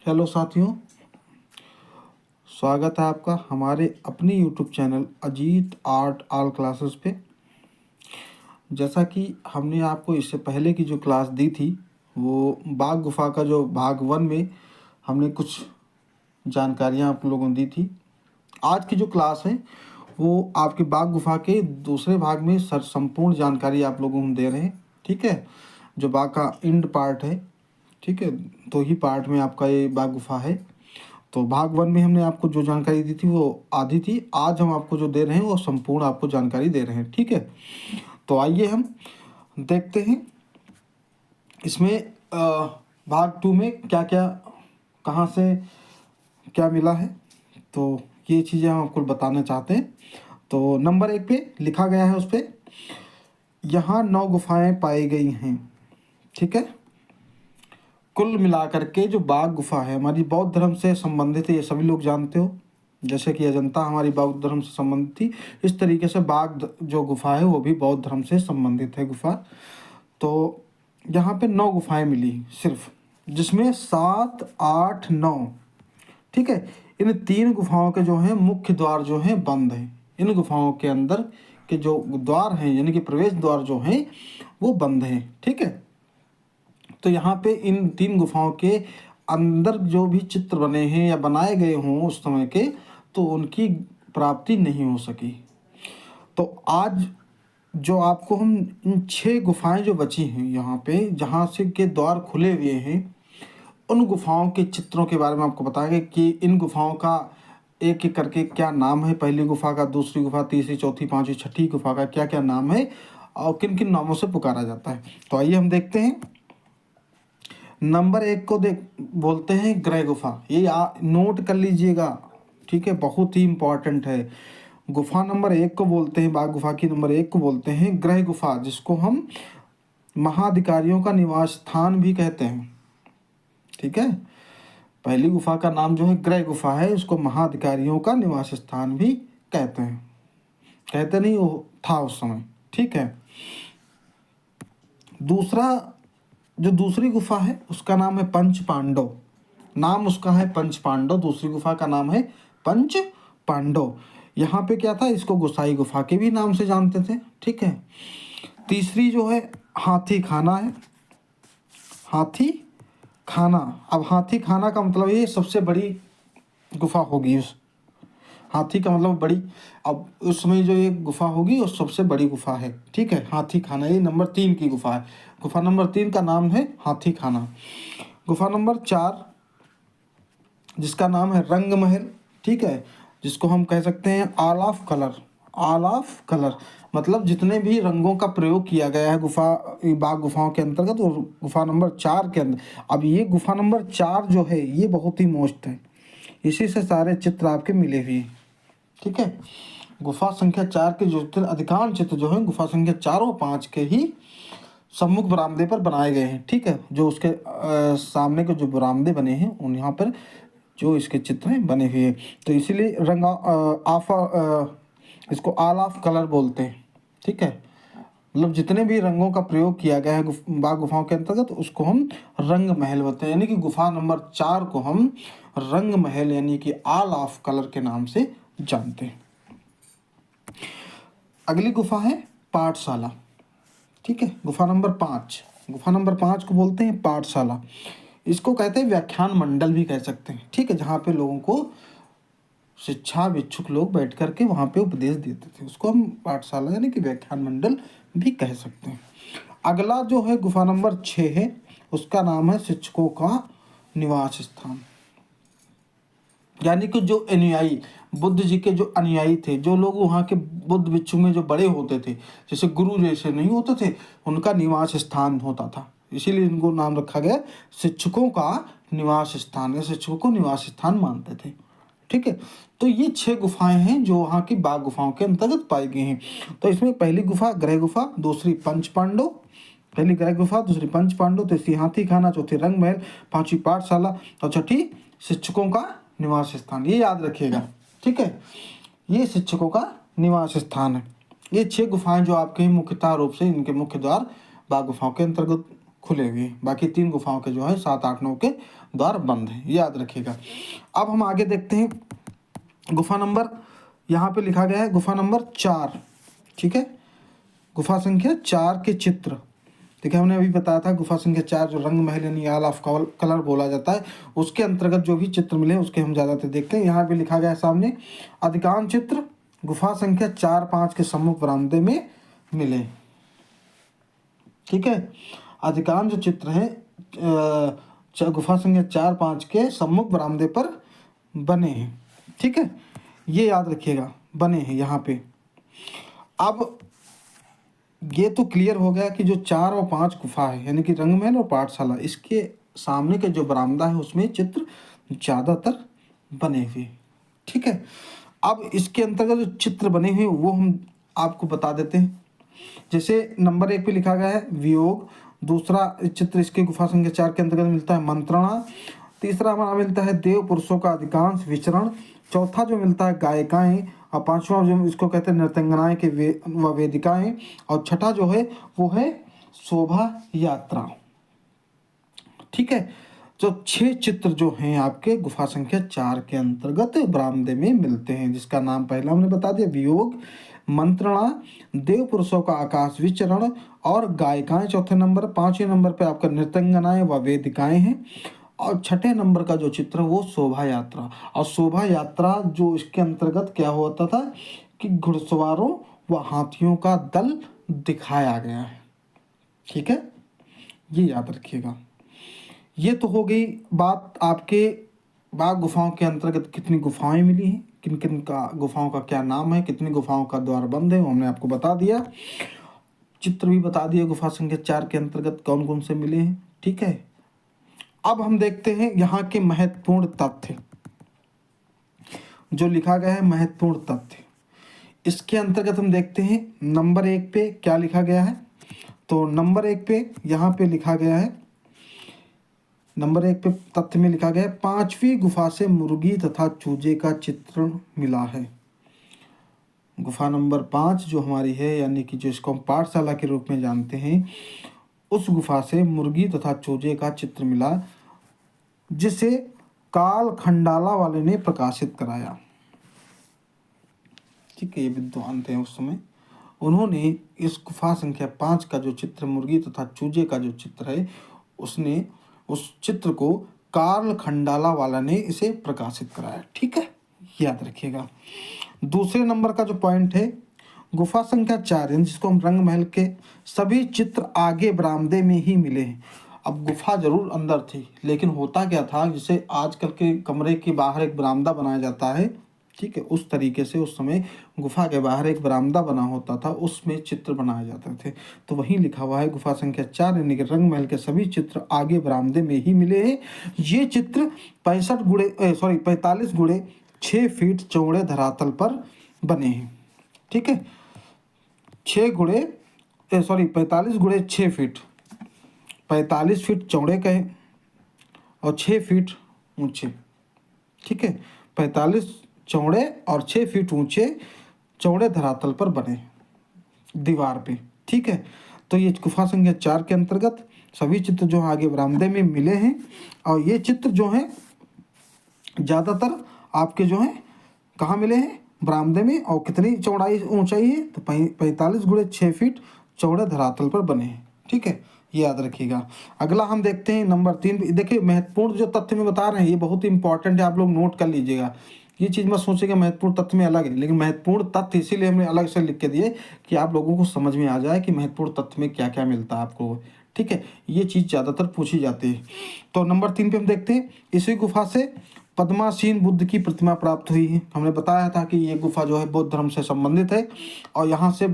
Hello साथियों, स्वागत है आपका हमारे अपने YouTube channel Ajit art all classes पे। जैसा कि हमने आपको इससे पहले की जो क्लास दी थी वो बाघ गुफा का जो भाग 1 में हमने कुछ जानकारियां आप लोगों को दी थी। आज की जो क्लास है वो आपके बाघ गुफा के दूसरे भाग में संपूर्ण जानकारी आप लोगों को दे रहे हैं। ठीक है, जो बाघ का एंड पार्ट है। ठीक है, दो ही पार्ट में आपका ये बाघ गुफा है। तो भाग 1 में हमने आपको जो जानकारी दी थी वो आधी थी, आज हम आपको जो दे रहे हैं वो संपूर्ण आपको जानकारी दे रहे हैं। ठीक है, तो आइए हम देखते हैं इसमें भाग 2 में क्या क्या कहाँ से क्या मिला है। तो ये चीज़ें हम आपको बताना चाहते हैं। तो नंबर 1 पे लिखा गया है, उस पर यहाँ 9 गुफाएं पाई गई हैं। ठीक है, कुल मिलाकर के जो बाघ गुफा है हमारी बौद्ध धर्म से संबंधित है, ये सभी लोग जानते हो। जैसे कि अजंता हमारी बौद्ध धर्म से संबंधित थी, इस तरीके से बाघ जो गुफा है वो भी बौद्ध धर्म से संबंधित है गुफा। तो यहाँ पे 9 गुफाएं मिली सिर्फ, जिसमें 7, 8, 9। ठीक है, इन 3 गुफाओं के जो हैं मुख्य द्वार जो हैं बंद हैं। इन गुफाओं के अंदर के जो द्वार हैं यानी कि प्रवेश द्वार जो हैं वो बंद हैं। ठीक है, तो यहाँ पे इन 3 गुफाओं के अंदर जो भी चित्र बने हैं या बनाए गए हों उस समय के, तो उनकी प्राप्ति नहीं हो सकी। तो आज जो आपको हम इन 6 गुफाएं जो बची हैं यहाँ पे जहाँ से के द्वार खुले हुए हैं, उन गुफाओं के चित्रों के बारे में आपको बताएंगे कि इन गुफाओं का एक एक करके क्या नाम है, पहली गुफा का, दूसरी गुफा, तीसरी, चौथी, पांचवी, छठी गुफा का क्या क्या नाम है और किन किन नामों से पुकारा जाता है। तो आइए हम देखते हैं। नंबर 1 को बोलते हैं ग्रह गुफा। ये नोट कर लीजिएगा, ठीक है, बहुत ही इंपॉर्टेंट है। गुफा नंबर 1 को बोलते हैं, बाघ गुफा की नंबर 1 को बोलते हैं ग्रह गुफा, जिसको हम महाधिकारियों का निवास स्थान भी कहते हैं। ठीक है, पहली गुफा का नाम जो है ग्रह गुफा है, उसको महाधिकारियों का निवास स्थान भी कहते हैं। कहते नहीं, वो था उस समय। ठीक है, जो दूसरी गुफा है उसका नाम है पंच पांडव। नाम उसका है पंच पांडव, दूसरी गुफा का नाम है पंच पांडव। यहाँ पे क्या था, इसको गोसाई गुफा के भी नाम से जानते थे। ठीक है, तीसरी जो है हाथी खाना है। हाथी खाना, अब हाथी खाना का मतलब ये सबसे बड़ी गुफा होगी। उस हाथी का मतलब बड़ी, अब उस समय जो ये गुफा होगी वो सबसे बड़ी गुफा है। ठीक है, हाथी खाना ये नंबर 3 की गुफा है। गुफा नंबर 3 का नाम है हाथी खाना। गुफा नंबर 4 जिसका नाम है रंग महल। ठीक है, जिसको हम कह सकते हैं all of colour. All of colour मतलब जितने भी रंगों का प्रयोग किया गया है बाघ गुफाओं के अंतर्गत, और गुफा नंबर 4 के अंदर। अब ये गुफा नंबर 4 जो है ये बहुत ही मोस्ट है, इसी से सारे चित्र आपके मिले हुए हैं। ठीक है, गुफा संख्या 4 के जो अधिकांश चित्र जो है गुफा संख्या 4 और 5 के ही सम्मुख बरामदे पर बनाए गए हैं। ठीक है, जो उसके सामने के जो बरामदे बने हैं उन यहाँ पर जो इसके चित्र हैं बने हुए हैं। तो इसीलिए रंग इसको ऑल ऑफ कलर बोलते हैं। ठीक है, मतलब जितने भी रंगों का प्रयोग किया गया है बाघ गुफाओं के अंतर्गत उसको हम रंग महल बोलते हैं। यानी कि गुफा नंबर 4 को हम रंग महल यानी कि ऑल ऑफ कलर के नाम से जानते हैं। अगली गुफा है पाठशाला। ठीक है, गुफा नंबर 5, गुफा नंबर 5 को बोलते हैं पाठशाला। इसको कहते हैं व्याख्यान मंडल भी कह सकते हैं। ठीक है, जहाँ पे लोगों को शिक्षा इच्छुक लोग बैठ करके वहाँ पे उपदेश देते थे, उसको हम पाठशाला यानी कि व्याख्यान मंडल भी कह सकते हैं। अगला जो है गुफा नंबर 6 है, उसका नाम है शिक्षकों का निवास स्थान। यानी कि जो अनुयायी बुद्ध जी के जो अनुयायी थे, जो लोग वहाँ के बुद्ध भिक्षु में जो बड़े होते थे, जैसे गुरु जैसे नहीं होते थे, उनका निवास स्थान होता था। इसीलिए इनको नाम रखा गया शिक्षकों का निवास स्थान, या शिक्षकों को निवास स्थान मानते थे। ठीक है, तो ये 6 गुफाएं हैं जो वहाँ की बाघ गुफाओं के अंतर्गत पाई गई हैं। तो इसमें पहली गुफा ग्रह गुफा, दूसरी पंच पांडव, पहली ग्रह गुफा, दूसरी पंच पांडव, तीसरी हाथी खाना, चौथी रंग महल, पांचवी पाठशाला और छठी शिक्षकों का निवास स्थान। ये याद रखिएगा। ठीक है, ये शिक्षकों का निवास स्थान है। ये 6 गुफाएं जो आपके मुख्यतः रूप से इनके मुख्य द्वार बाघ गुफाओं के अंतर्गत खुले हुए, बाकी 3 गुफाओं के जो है 7, 8, 9 के द्वार बंद हैं, याद रखिएगा। अब हम आगे देखते हैं गुफा नंबर, यहाँ पे लिखा गया है गुफा नंबर 4, ठीक है। गुफा संख्या 4 के चित्र, देखिए हमने अभी बताया था गुफा संख्या 4 जो रंग महल यानी ऑल ऑफ कलर बोला जाता है, उसके अंतर्गत जो भी चित्र मिले उसके हम ज़्यादातर देखते हैं। यहाँ पे लिखा गया है सामने, अधिकांश चित्र गुफा संख्या 4, 5 के सम्मुख बरामदे में मिले, ठीक है। अधिकांश जो चित्र हैं गुफा संख्या 4, 5 के सम्मुख बरामदे पर बने हैं, ठीक है, ये याद रखिएगा, बने हैं यहाँ पे। अब ये तो क्लियर हो गया कि जो 4 और 5 गुफा है यानी कि रंगमहल और पाठशाला, इसके सामने के जो बरामदा है उसमें चित्र ज़्यादातर बने हुए, ठीक है। अब इसके अंतर्गत जो चित्र बने हुए वो हम आपको बता देते हैं। जैसे नंबर 1 पे लिखा गया है वियोग, दूसरा चित्र इसके गुफा संख्या 4 के अंतर्गत मिलता है मंत्रणा, तीसरा हमारा मिलता है देव पुरुषों का अधिकांश विचरण, चौथा जो मिलता है गायिकाएं, और पांचवा जो इसको कहते हैं नृत्यंगनाएं के व वेदिकाएं, और छठा जो है वो है शोभा यात्रा, ठीक है। जो 6 चित्र जो हैं आपके गुफा संख्या 4 के अंतर्गत बरामदे में मिलते हैं, जिसका नाम पहला हमने बता दिया वियोग, मंत्रणा, देव पुरुषों का आकाश विचरण और गायिकाएं चौथे नंबर, 5वें नंबर पे आपका नृत्यंगनाएं व वेदिकाएं हैं, और छठे नंबर का जो चित्र वो शोभा यात्रा। और शोभा यात्रा जो इसके अंतर्गत क्या होता था कि घुड़सवारों व हाथियों का दल दिखाया गया है, ठीक है, ये याद रखिएगा। ये तो हो गई बात आपके बाग गुफाओं के अंतर्गत कितनी गुफाएं मिली हैं, किन किन का गुफाओं का क्या नाम है, कितनी गुफाओं का द्वार बंद है, वो हमने आपको बता दिया। चित्र भी बता दिए गुफा संख्या 4 के अंतर्गत कौन कौन से मिले हैं, ठीक है। अब हम देखते हैं यहाँ के महत्वपूर्ण तथ्य, जो लिखा गया है महत्वपूर्ण तथ्य, इसके अंतर्गत हम देखते हैं नंबर 1 पे क्या लिखा गया है। तो नंबर 1 पे यहाँ पे लिखा गया है, नंबर 1 पे तथ्य में लिखा गया है 5वीं गुफा से मुर्गी तथा चूजे का चित्रण मिला है। गुफा नंबर 5 जो हमारी है यानी कि जो इसको हम पाठशाला के रूप में जानते हैं, उस गुफा से मुर्गी तथा चूजे का चित्र मिला, जिसे काल खंडाला वाले ने प्रकाशित कराया, ठीक है। ये विद्वान थे उस समय, उन्होंने इस गुफा संख्या 5 का जो चित्र मुर्गी तथा चूजे का जो चित्र है, उसने उस चित्र को कार्ल खंडाला वाला ने इसे प्रकाशित कराया, ठीक है, याद रखिएगा। दूसरे नंबर का जो पॉइंट है गुफा संख्या 4 जिसको हम रंग महल के सभी चित्र आगे बरामदे में ही मिले हैं। अब गुफा जरूर अंदर थी, लेकिन होता क्या था, जैसे आजकल के कमरे के बाहर एक बरामदा बनाया जाता है, ठीक है, उस तरीके से उस समय गुफा के बाहर एक बरामदा बना होता था, उसमें चित्र बनाए जाते थे। तो वहीं लिखा हुआ है गुफा संख्या 4 यानी कि रंग महल के सभी चित्र आगे बरामदे में ही मिले हैं। ये चित्र 45 गुणे 6 फीट चौड़े धरातल पर बने हैं, ठीक है। 45 गुणे 6 फीट, 45 फीट चौड़े का है और 6 फीट ऊंचे, ठीक है, 45 चौड़े और 6 फीट ऊंचे चौड़े धरातल पर बने दीवार पे, ठीक है। तो ये गुफा संख्या 4 के अंतर्गत सभी चित्र जो आगे बरामदे में मिले हैं, और ये चित्र जो हैं ज़्यादातर आपके जो हैं कहाँ मिले हैं, बरामदे में। और कितनी चौड़ाई ऊंचाई है, तो 45 गुणे 6 फीट चौड़े धरातल पर बने हैं, ठीक है, ये याद रखिएगा। अगला हम देखते हैं नंबर 3। देखिए महत्वपूर्ण जो तथ्य में बता रहे हैं ये बहुत इंपॉर्टेंट है, आप लोग नोट कर लीजिएगा। ये चीज़ मत सोचिएगा महत्वपूर्ण तथ्य में अलग है, लेकिन महत्वपूर्ण तथ्य इसीलिए हमने अलग से लिख के दिए कि आप लोगों को समझ में आ जाए कि महत्वपूर्ण तथ्य में क्या क्या मिलता है आपको, ठीक है। ये चीज़ ज़्यादातर पूछी जाती है। तो नंबर 3 पे हम देखते हैं इसी गुफा से पद्मासीन बुद्ध की प्रतिमा प्राप्त हुई है। हमने बताया था कि ये गुफा जो है बौद्ध धर्म से संबंधित है, और यहाँ से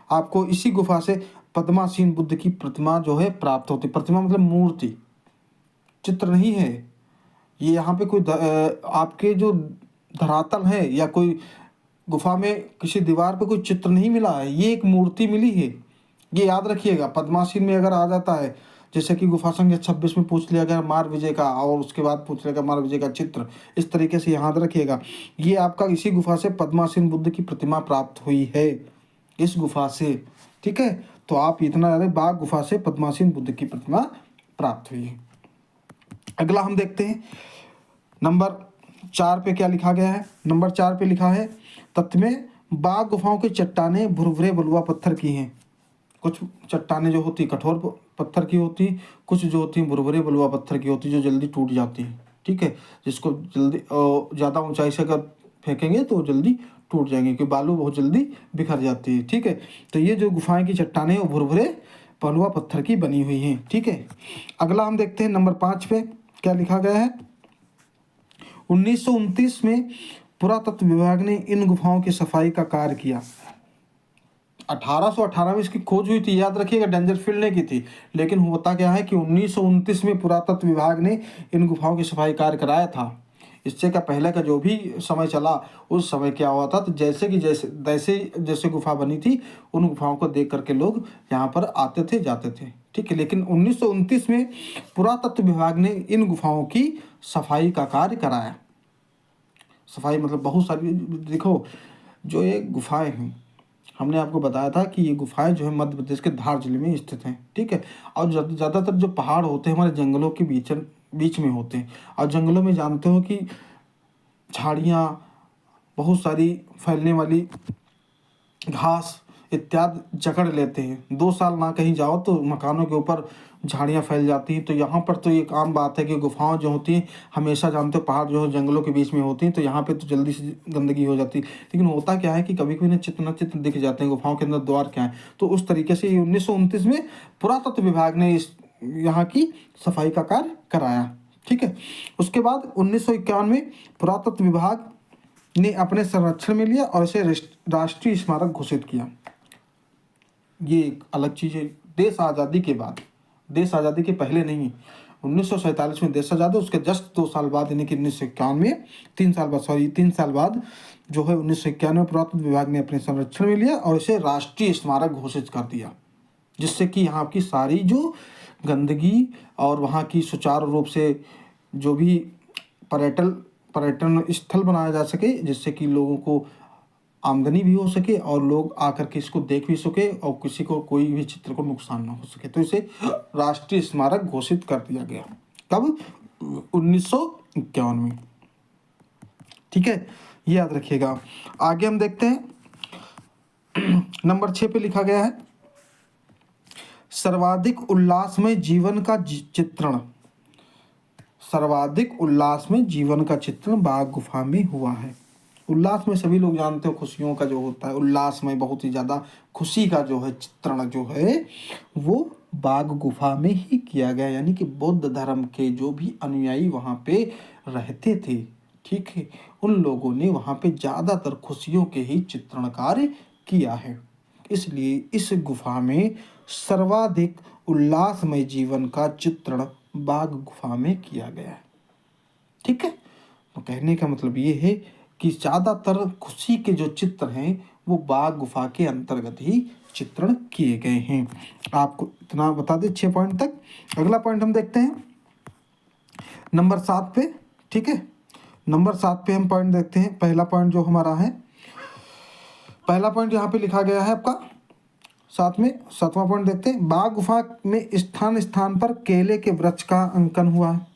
आपको इसी गुफा से पद्मासीन बुद्ध की प्रतिमा जो है प्राप्त होती। प्रतिमा मतलब मूर्ति, चित्र नहीं है ये। यहाँ पे कोई आपके जो धरातल है या कोई गुफा में किसी दीवार पे कोई चित्र नहीं मिला है, ये एक मूर्ति मिली है, ये याद रखिएगा। पद्मासीन में अगर आ जाता है, जैसे कि गुफा संख्या 26 में पूछ लिया गया मार विजय का, और उसके बाद पूछ लिया गया मार विजय का चित्र, इस तरीके से याद रखिएगा। ये आपका इसी गुफा से पद्मासीन बुद्ध की प्रतिमा प्राप्त हुई है, इस गुफा से, ठीक है। तो आप इतना ज़्यादा बाघ गुफा से पद्मासीन बुद्ध की प्रतिमा प्राप्त हुई है। अगला हम देखते हैं नंबर 4 पे क्या लिखा गया है। नंबर 4 पे लिखा है, तथ्य में बाघ गुफाओं की चट्टानें भुरभुरे बलुआ पत्थर की हैं। कुछ चट्टानें जो होती कठोर पत्थर की होती, कुछ जो होती भुरभुरे बलुआ पत्थर की होती जो जल्दी टूट जाती है। ठीक है, जिसको जल्दी ज़्यादा ऊंचाई से अगर फेंकेंगे तो जल्दी टूट जाएंगे, क्योंकि बालू बहुत जल्दी बिखर जाती है। ठीक है, तो ये जो गुफाएं की चट्टानें वो भुरभुरे बलुआ पत्थर की बनी हुई हैं। ठीक है, अगला हम देखते हैं नंबर 5 पे क्या लिखा गया है। 1929 में पुरातत्व विभाग ने इन गुफाओं की सफाई का कार्य किया। 1818 में इसकी खोज हुई थी, याद रखिएगा, डेंजरफील्ड ने की थी। लेकिन होता क्या है कि 1929 में पुरातत्व विभाग ने इन गुफाओं की सफाई कार्य कराया था। इससे क्या पहले का जो भी समय चला उस समय क्या हुआ था, तो जैसे गुफा बनी थी उन गुफाओं को देख करके लोग यहाँ पर आते थे जाते थे। ठीक है, लेकिन 1929 में पुरातत्व विभाग ने इन गुफाओं की सफाई का कार्य कराया। सफाई मतलब बहुत सारी, देखो जो ये गुफाएं हैं, हमने आपको बताया था कि ये गुफाएं जो है मध्य प्रदेश के धार जिले में स्थित हैं। ठीक है, और ज़्यादातर जो पहाड़ होते हैं हमारे जंगलों के बीच में होते हैं। और जंगलों में जानते हो कि झाड़ियाँ, बहुत सारी फैलने वाली घास इत्यादि जकड़ लेते हैं। 2 साल ना कहीं जाओ तो मकानों के ऊपर झाड़ियाँ फैल जाती हैं। तो यहाँ पर तो एक आम बात है कि गुफाएं जो होती हैं, हमेशा जानते हो पहाड़ जो है जंगलों के बीच में होती हैं, तो यहाँ पे तो जल्दी से गंदगी हो जाती है। लेकिन होता क्या है कि कभी कभी चित्र दिख जाते हैं गुफाओं के अंदर द्वार क्या है। तो उस तरीके से 1929 में पुरातत्व विभाग ने इस यहाँ की सफाई का कार्य कराया। ठीक है, उसके बाद 1951 में पुरातत्व विभाग ने अपने संरक्षण में लिया और इसे राष्ट्रीय स्मारक घोषित किया। ये एक अलग चीज़ है। देश आज़ादी के बाद, देश आज़ादी के पहले नहीं, 1947 में देश आज़ाद है, उसके जस्ट 2 साल बाद यानी कि 1951 में 3 साल बाद जो है 1951 में पुरातत्व विभाग ने अपने संरक्षण में लिया और इसे राष्ट्रीय स्मारक घोषित कर दिया, जिससे कि यहाँ की सारी जो गंदगी और वहाँ की सुचारू रूप से जो भी पर्यटन स्थल बनाया जा सके, जिससे कि लोगों को आमदनी भी हो सके और लोग आकर के इसको देख भी सके और किसी को कोई भी चित्र को नुकसान ना हो सके। तो इसे राष्ट्रीय स्मारक घोषित कर दिया गया। कब? 1951 में। ठीक है, ये याद रखिएगा। आगे हम देखते हैं नंबर 6 पे लिखा गया है, सर्वाधिक उल्लासमय जीवन का चित्रण। सर्वाधिक उल्लासमय जीवन का चित्रण बाघ गुफा में हुआ है। उल्लास में सभी लोग जानते हो खुशियों का जो होता है, उल्लास में बहुत ही ज़्यादा खुशी का जो है चित्रण जो है वो बाघ गुफा में ही किया गया। यानी कि बौद्ध धर्म के जो भी अनुयायी वहाँ पे रहते थे, ठीक है, उन लोगों ने वहाँ पे ज़्यादातर खुशियों के ही चित्रण कार्य किया है। इसलिए इस गुफा में सर्वाधिक उल्लासमय जीवन का चित्रण बाघ गुफा में किया गया है। ठीक है, तो कहने का मतलब ये है कि ज़्यादातर खुशी के जो चित्र हैं वो बाघ गुफा के अंतर्गत ही चित्रण किए गए हैं। आपको इतना बता दें 6 पॉइंट तक। अगला पॉइंट हम देखते हैं नंबर 7 पे। ठीक है, नंबर 7 पे हम पॉइंट देखते हैं। पहला पॉइंट जो हमारा है, पहला पॉइंट यहाँ पे लिखा गया है आपका 7वां पॉइंट देखते हैं। बाघ गुफा में स्थान स्थान पर केले के वृक्ष का अंकन हुआ है।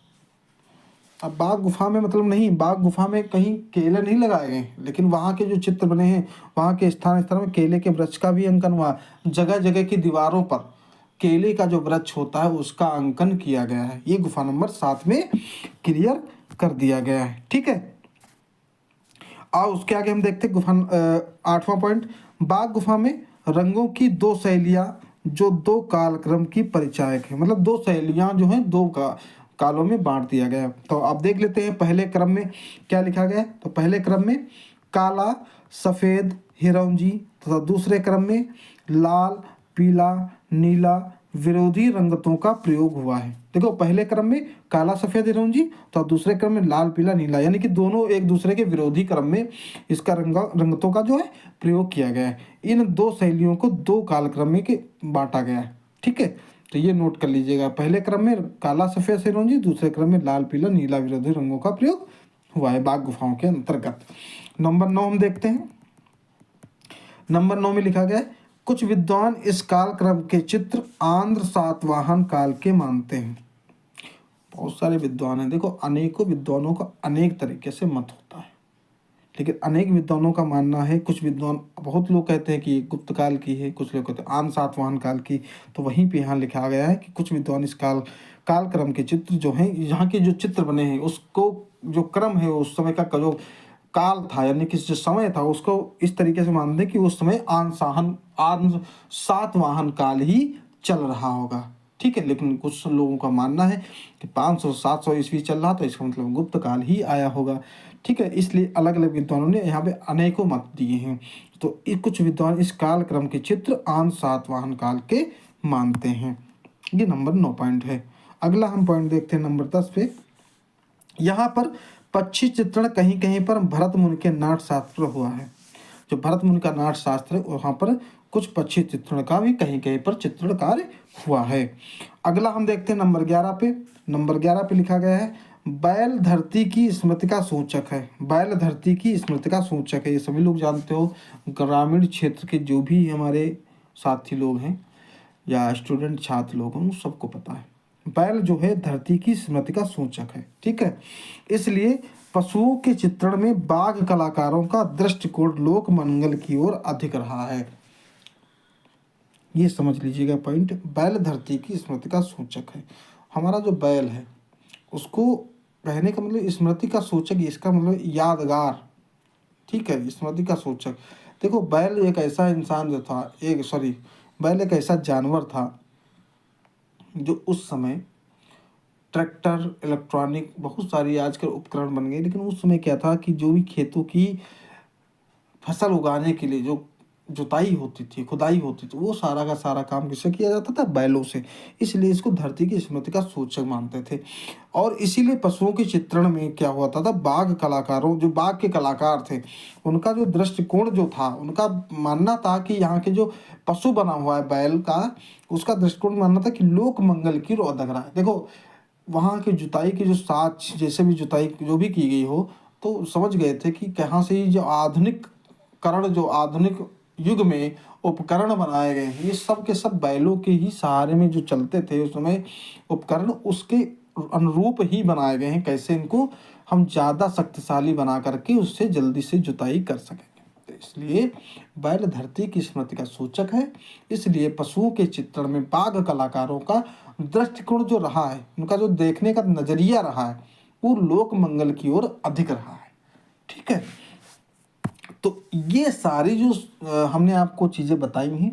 अब बाघ गुफा में मतलब नहीं, बाघ गुफा में कहीं केले नहीं लगाए गए, लेकिन वहाँ के जो चित्र बने हैं वहाँ के स्थान स्थान में केले के वृक्ष का भी अंकन हुआ। जगह जगह की दीवारों पर केले का जो वृक्ष होता है उसका अंकन किया गया है। ये गुफा नंबर 7 में क्लियर कर दिया गया है। ठीक है, और उसके आगे हम देखते हैं गुफा 8वां पॉइंट, बाघ गुफा में रंगों की 2 शैलियाँ जो 2 कालक्रम की परिचायक है। मतलब 2 शैलियाँ जो हैं 2 कालों में बांट दिया गया। तो आप देख लेते हैं पहले क्रम में क्या लिखा गया है। तो पहले क्रम में काला, सफ़ेद, हिरौंजी तथा दूसरे क्रम में लाल, पीला, नीला विरोधी रंगतों का प्रयोग हुआ है। देखो पहले क्रम में काला, सफ़ेद, हिरौंजी, तो दूसरे क्रम में लाल, पीला, नीला, यानी कि दोनों एक दूसरे के विरोधी क्रम में इसका रंगतों का जो है प्रयोग किया गया है। इन 2 शैलियों को 2 कालक्रम में के बांटा गया है। ठीक है, तो ये नोट कर लीजिएगा, पहले क्रम में काला, सफ़ेद, हिरौंजी, दूसरे क्रम में लाल, पीला, नीला विरोधी रंगों का प्रयोग हुआ है बाघ गुफाओं के अंतर्गत। नंबर 9 हम देखते हैं। नंबर 9 में लिखा गया है, कुछ विद्वान इस कालक्रम के चित्र आंध्र सातवाहन काल के मानते हैं। बहुत सारे विद्वान हैं, देखो अनेकों विद्वानों का अनेक तरीके से मत होता है, लेकिन अनेक विद्वानों का मानना है, कुछ विद्वान, बहुत लोग कहते हैं कि ये गुप्त काल की है, कुछ लोग कहते हैं आंध्र सातवाहन काल की। तो वहीं पे यहाँ लिखा गया है कि कुछ विद्वान इस कालक्रम के चित्र जो हैं, यहाँ के जो चित्र बने हैं उसको जो क्रम है उस समय का जो काल था, यानी कि जो समय था, उसको इस तरीके से मानते हैं कि उस समय आंध्र सातवाहन काल ही चल रहा होगा। ठीक है, लेकिन कुछ लोगों का मानना है कि 500-700 ईस्वी चल रहा, तो इसका मतलब गुप्त काल ही आया होगा। ठीक है, इसलिए अलग अलग विद्वानों ने यहाँ पे अनेकों मत दिए हैं। तो कुछ विद्वान इस कालक्रम के चित्र आंध्र सातवाहन काल के मानते हैं। ये नंबर 9 पॉइंट है। अगला हम पॉइंट देखते हैं नंबर 10 पे। यहाँ पर पक्षी चित्रण कहीं कहीं पर भरत मुनि के नाट्य शास्त्र हुआ है। जो भरत मुनि का नाट्य शास्त्र है वहाँ पर कुछ पक्षी चित्रण का भी कहीं कहीं पर चित्रण कार्य हुआ है। अगला हम देखते हैं नंबर 11 पे। नंबर 11 पे लिखा गया है बैल धरती की स्मृति का सूचक है। बैल धरती की स्मृति का सूचक है, ये सभी लोग जानते हो। ग्रामीण क्षेत्र के जो भी हमारे साथी लोग हैं या स्टूडेंट छात्र लोग हैं, सबको पता है बैल जो है धरती की स्मृति का सूचक है। ठीक है, इसलिए पशुओं के चित्रण में बाघ कलाकारों का दृष्टिकोण लोक मंगल की ओर अधिक रहा है। ये समझ लीजिएगा पॉइंट, बैल धरती की स्मृति का सूचक है। हमारा जो बैल है उसको कहने का मतलब स्मृति का सूचक, इसका मतलब यादगार। ठीक है, स्मृति का सूचक। देखो बैल एक ऐसा इंसान जो था, बैल एक ऐसा जानवर था जो उस समय ट्रैक्टर, इलेक्ट्रॉनिक, बहुत सारी आजकल उपकरण बन गए, लेकिन उस समय क्या था कि जो भी खेतों की फसल उगाने के लिए जो जुताई होती थी, खुदाई होती थी, वो सारा का सारा काम किससे किया जाता था? बैलों से। इसलिए इसको धरती की स्मृति का सूचक मानते थे। और इसीलिए पशुओं के चित्रण में क्या होता था, बाघ कलाकारों, जो बाघ के कलाकार थे, उनका जो दृष्टिकोण जो था, उनका मानना था कि यहाँ के जो पशु बना हुआ है बैल का, उसका दृष्टिकोण मानना था कि लोक मंगल की ओर अधिक रहा है। देखो वहाँ की जुताई की जो साच, जैसे भी जुताई जो भी की गई हो, तो समझ गए थे कि कहाँ से ही जो आधुनिक युग में उपकरण बनाए गए हैं, ये सब के सब बैलों के ही सहारे में जो चलते थे उस समय उपकरण, उसके अनुरूप ही बनाए गए हैं। कैसे इनको हम ज़्यादा शक्तिशाली बना करके उससे जल्दी से जुताई कर सकेंगे। तो इसलिए बैल धरती की स्मृति का सूचक है। इसलिए पशुओं के चित्रण में बाघ कलाकारों का दृष्टिकोण जो रहा है, उनका जो देखने का नजरिया रहा है, वो लोक मंगल की ओर अधिक रहा है। ठीक है, तो ये सारी जो हमने आपको चीज़ें बताई हैं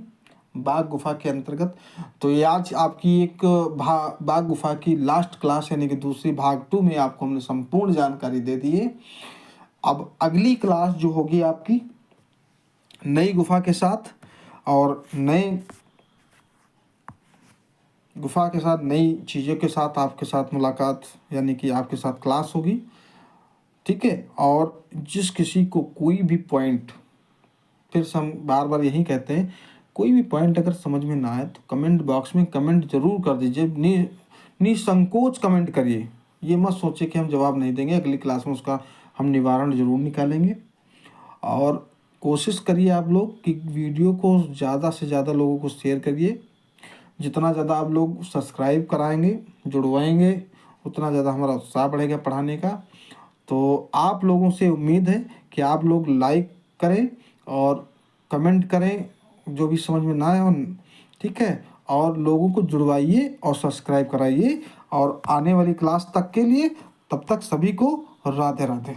बाघ गुफा के अंतर्गत, तो ये आज आपकी एक बाघ गुफा की लास्ट क्लास यानी कि दूसरी भाग 2 में आपको हमने संपूर्ण जानकारी दे दी है। अब अगली क्लास जो होगी आपकी नई गुफा के साथ, और नए गुफा के साथ, नई चीज़ों के साथ आपके साथ मुलाकात, यानी कि आपके साथ क्लास होगी। ठीक है, और जिस किसी को कोई भी पॉइंट, फिर से हम बार बार यही कहते हैं, कोई भी पॉइंट अगर समझ में ना आए तो कमेंट बॉक्स में कमेंट जरूर कर दीजिए। निसंकोच कमेंट करिए, ये मत सोचिए कि हम जवाब नहीं देंगे, अगली क्लास में उसका हम निवारण जरूर निकालेंगे। और कोशिश करिए आप लोग कि वीडियो को ज़्यादा से ज़्यादा लोगों को शेयर करिए। जितना ज़्यादा आप लोग सब्सक्राइब कराएंगे, जुड़वाएंगे, उतना ज़्यादा हमारा उत्साह बढ़ेगा पढ़ाने का। तो आप लोगों से उम्मीद है कि आप लोग लाइक करें और कमेंट करें जो भी समझ में ना आए। ठीक है, और लोगों को जुड़वाइए और सब्सक्राइब कराइए। और आने वाली क्लास तक के लिए, तब तक सभी को राधे राधे।